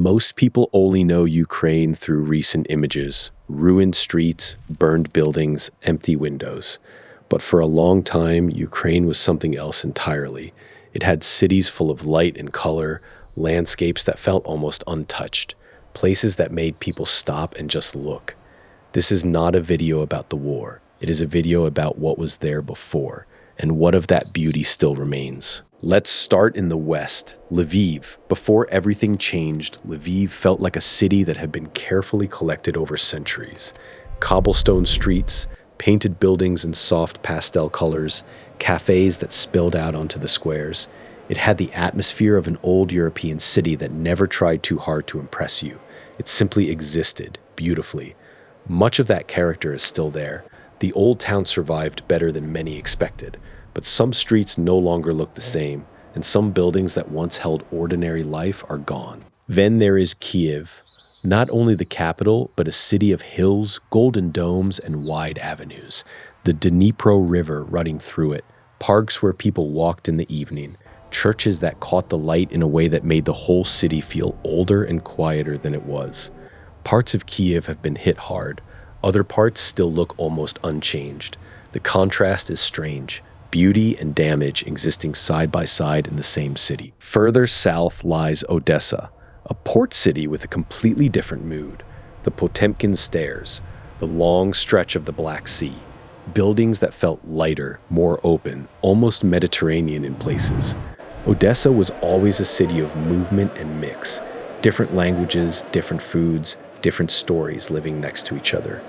Most people only know Ukraine through recent images, ruined streets, burned buildings, empty windows. But for a long time, Ukraine was something else entirely. It had cities full of light and color, landscapes that felt almost untouched, places that made people stop and just look. This is not a video about the war. It is a video about what was there before, and what of that beauty still remains. Let's start in the west, Lviv. Before everything changed, Lviv felt like a city that had been carefully collected over centuries. Cobblestone streets, painted buildings in soft pastel colors, cafés that spilled out onto the squares. It had the atmosphere of an old European city that never tried too hard to impress you. It simply existed, beautifully. Much of that character is still there. The old town survived better than many expected. But some streets no longer look the same, and some buildings that once held ordinary life are gone. Then there is Kyiv, not only the capital, but a city of hills, golden domes, and wide avenues. The Dnipro River running through it, parks where people walked in the evening, churches that caught the light in a way that made the whole city feel older and quieter than it was. Parts of Kyiv have been hit hard. Other parts still look almost unchanged. The contrast is strange. Beauty and damage existing side by side in the same city. Further south lies Odesa, a port city with a completely different mood. The Potemkin Stairs, the long stretch of the Black Sea. Buildings that felt lighter, more open, almost Mediterranean in places. Odesa was always a city of movement and mix. Different languages, different foods, different stories living next to each other.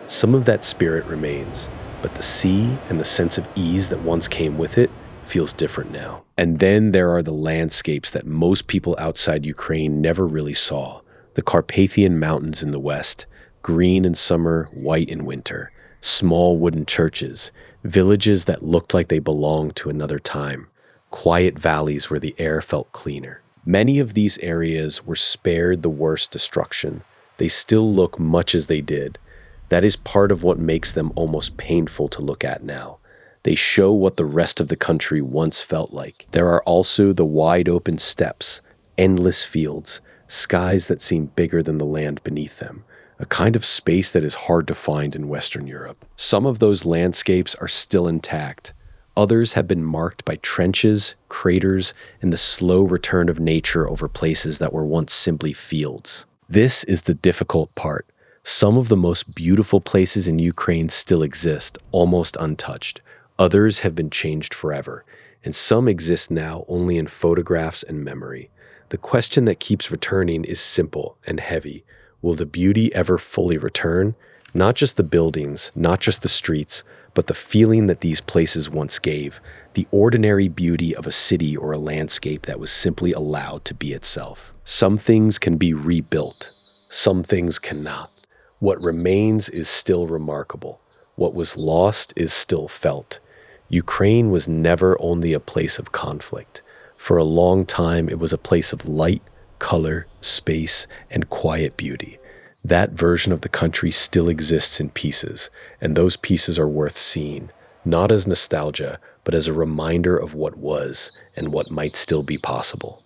Some of that spirit remains. But the sea and the sense of ease that once came with it feels different now. And then there are the landscapes that most people outside Ukraine never really saw. The Carpathian Mountains in the west, green in summer, white in winter. Small wooden churches, villages that looked like they belonged to another time. Quiet valleys where the air felt cleaner. Many of these areas were spared the worst destruction. They still look much as they did. That is part of what makes them almost painful to look at now. They show what the rest of the country once felt like. There are also the wide open steppes, endless fields, skies that seem bigger than the land beneath them, a kind of space that is hard to find in Western Europe. Some of those landscapes are still intact. Others have been marked by trenches, craters, and the slow return of nature over places that were once simply fields. This is the difficult part. Some of the most beautiful places in Ukraine still exist, almost untouched. Others have been changed forever, and some exist now only in photographs and memory. The question that keeps returning is simple and heavy. Will the beauty ever fully return? Not just the buildings, not just the streets, but the feeling that these places once gave, the ordinary beauty of a city or a landscape that was simply allowed to be itself. Some things can be rebuilt, some things cannot. What remains is still remarkable. What was lost is still felt. Ukraine was never only a place of conflict. For a long time, it was a place of light, color, space, and quiet beauty. That version of the country still exists in pieces, and those pieces are worth seeing, not as nostalgia, but as a reminder of what was and what might still be possible.